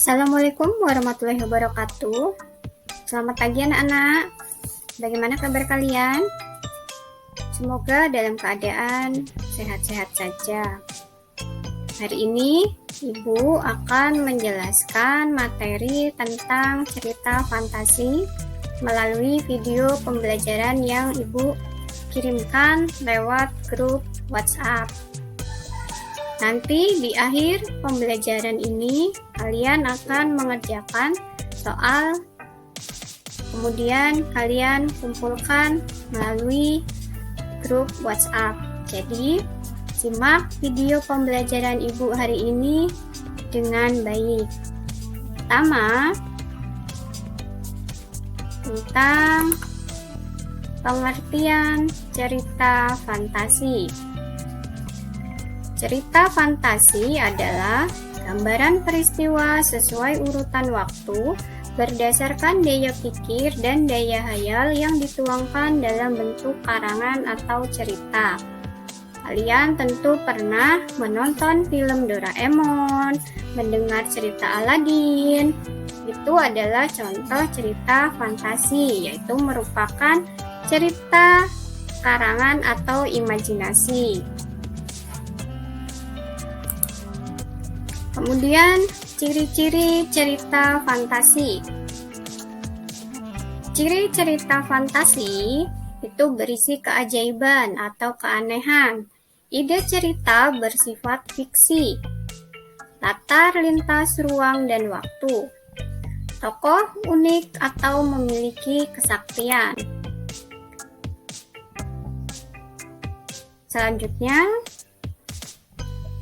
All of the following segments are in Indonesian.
Assalamualaikum warahmatullahi wabarakatuh. Selamat pagi anak-anak. Bagaimana kabar kalian? Semoga dalam keadaan sehat-sehat saja. Hari ini Ibu akan menjelaskan materi tentang cerita fantasi melalui video pembelajaran yang Ibu kirimkan lewat grup WhatsApp. Nanti di akhir pembelajaran ini kalian akan mengerjakan soal, kemudian kalian kumpulkan melalui grup WhatsApp. Jadi simak video pembelajaran Ibu hari ini dengan baik. Pertama, tentang pengertian cerita fantasi. Cerita fantasi adalah gambaran peristiwa sesuai urutan waktu berdasarkan daya pikir dan daya hayal yang dituangkan dalam bentuk karangan atau cerita. Kalian tentu pernah menonton film Doraemon, mendengar cerita Aladin. Itu adalah contoh cerita fantasi, yaitu merupakan cerita karangan atau imajinasi. Kemudian, ciri-ciri cerita fantasi. Ciri cerita fantasi itu berisi keajaiban atau keanehan. Ide cerita bersifat fiksi. Latar lintas ruang dan waktu. Tokoh unik atau memiliki kesaktian. Selanjutnya,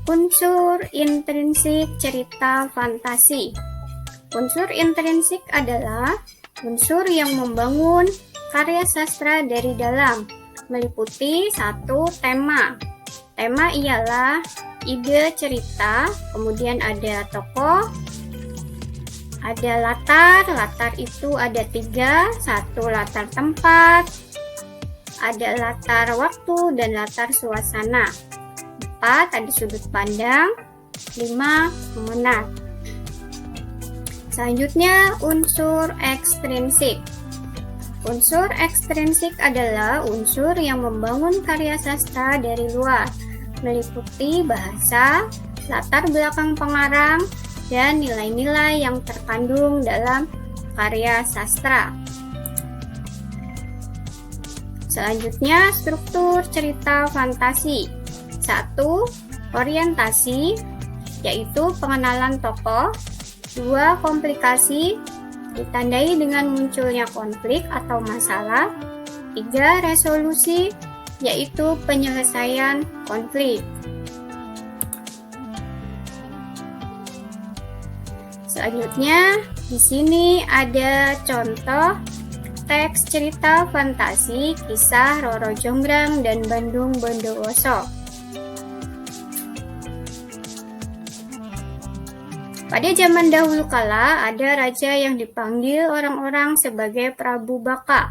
unsur intrinsik cerita fantasi. Unsur intrinsik adalah unsur yang membangun karya sastra dari dalam, meliputi satu tema. Tema ialah ide cerita, kemudian ada tokoh, ada latar itu ada 3, satu latar tempat, ada latar waktu, dan latar suasana. 4 ada sudut pandang, 5 pemenang. Selanjutnya unsur ekstrinsik. Unsur ekstrinsik adalah unsur yang membangun karya sastra dari luar, meliputi bahasa, latar belakang pengarang, dan nilai-nilai yang terkandung dalam karya sastra. Selanjutnya struktur cerita fantasi. 1. Orientasi, yaitu pengenalan tokoh. 2. Komplikasi, ditandai dengan munculnya konflik atau masalah. 3. Resolusi, yaitu penyelesaian konflik. Selanjutnya, di sini ada contoh teks cerita fantasi kisah Roro Jonggrang dan Bandung Bondowoso. Pada zaman dahulu kala, ada raja yang dipanggil orang-orang sebagai Prabu Baka.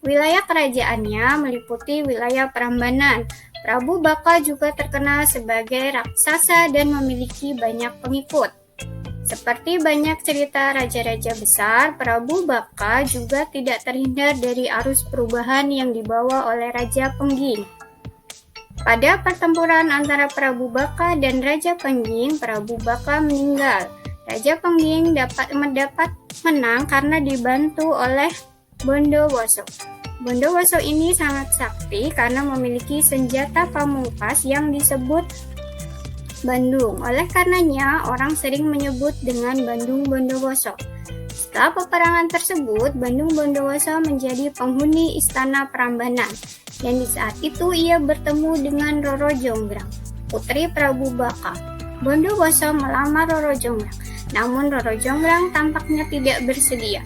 Wilayah kerajaannya meliputi wilayah Prambanan. Prabu Baka juga terkenal sebagai raksasa dan memiliki banyak pengikut. Seperti banyak cerita raja-raja besar, Prabu Baka juga tidak terhindar dari arus perubahan yang dibawa oleh Raja Pengging. Pada pertempuran antara Prabu Baka dan Raja Pengging, Prabu Baka meninggal. Raja Pengging mendapat menang karena dibantu oleh Bondowoso. Bondowoso ini sangat sakti karena memiliki senjata pamungkas yang disebut Bandung. Oleh karenanya, orang sering menyebut dengan Bandung Bondowoso. Setelah peperangan tersebut, Bandung Bondowoso menjadi penghuni istana Prambanan. Dan di saat itu ia bertemu dengan Roro Jonggrang, putri Prabu Baka. Bondowoso melamar Roro Jonggrang, namun Roro Jonggrang tampaknya tidak bersedia.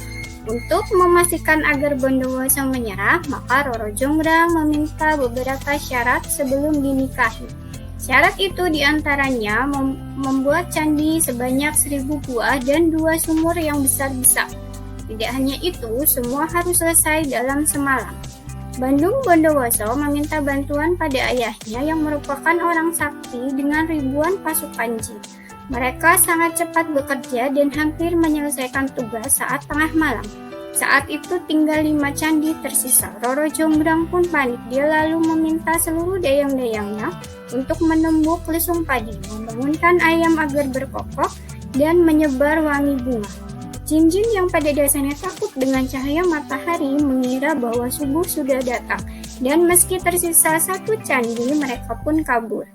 Untuk memastikan agar Bondowoso menyerah, maka Roro Jonggrang meminta beberapa syarat sebelum dinikahi. Syarat itu diantaranya membuat candi sebanyak 1000 buah dan 2 sumur yang besar-besar. Tidak hanya itu, semua harus selesai dalam semalam. Bandung Bondowoso meminta bantuan pada ayahnya yang merupakan orang sakti dengan ribuan pasukan jin. Mereka sangat cepat bekerja dan hampir menyelesaikan tugas saat tengah malam. Saat itu tinggal 5 candi tersisa. Roro Jonggrang pun panik. Dia lalu meminta seluruh dayang-dayangnya untuk menumbuk lesung padi, membangunkan ayam agar berkokok, dan menyebar wangi bunga. Jin-jin yang pada dasarnya takut dengan cahaya matahari mengira bahwa subuh sudah datang, dan meski tersisa 1 candi, mereka pun kabur.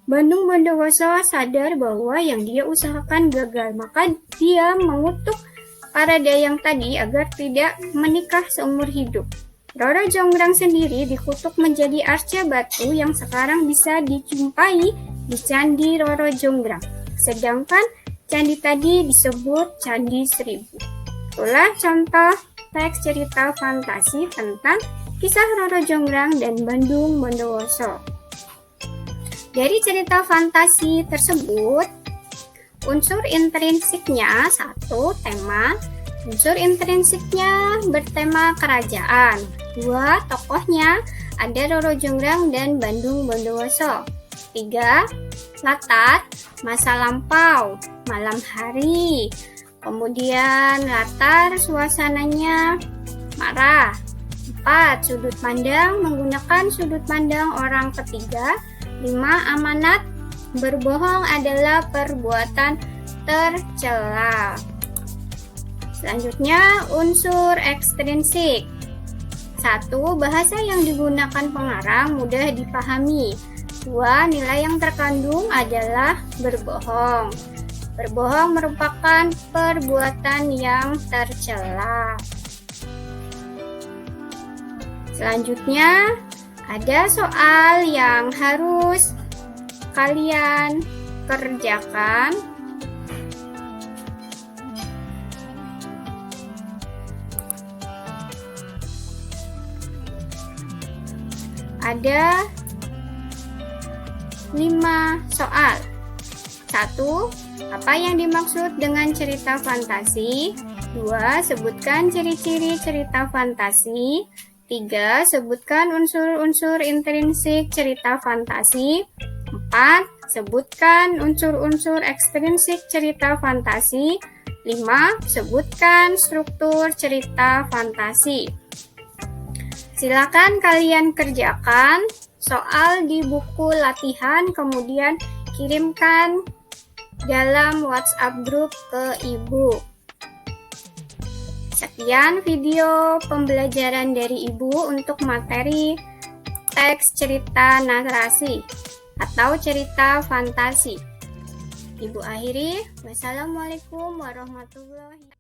Bandung Bondowoso sadar bahwa yang dia usahakan gagal, maka dia mengutuk para dayang tadi agar tidak menikah seumur hidup. Roro Jonggrang sendiri dikutuk menjadi arca batu yang sekarang bisa dijumpai di Candi Roro Jonggrang. Sedangkan candi tadi disebut Candi Seribu. Itulah contoh teks cerita fantasi tentang kisah Roro Jonggrang dan Bandung Bondowoso. Dari cerita fantasi tersebut, unsur intrinsiknya 1. Tema. Unsur intrinsiknya bertema kerajaan. 2. Tokohnya ada Roro Jonggrang dan Bandung Bondowoso. 3. Latar, masa lampau, malam hari. Kemudian latar suasananya marah. 4. Sudut pandang, menggunakan sudut pandang orang ketiga. 5. Amanat, berbohong adalah perbuatan tercela. Selanjutnya, unsur ekstrinsik. 1. Bahasa yang digunakan pengarang mudah dipahami. 2. Nilai yang terkandung adalah berbohong. Berbohong merupakan perbuatan yang tercela. Selanjutnya, ada soal yang harus kalian kerjakan. Ada 5 soal. 1. Apa yang dimaksud dengan cerita fantasi? 2. Sebutkan ciri-ciri cerita fantasi. 3. Sebutkan unsur-unsur intrinsik cerita fantasi. 4. Sebutkan unsur-unsur ekstrinsik cerita fantasi. 5. Sebutkan struktur cerita fantasi. Silakan kalian kerjakan soal di buku latihan, kemudian kirimkan dalam WhatsApp grup ke Ibu. Sekian video pembelajaran dari Ibu untuk materi teks cerita narasi atau cerita fantasi. Ibu akhiri, wassalamualaikum warahmatullahi wabarakatuh.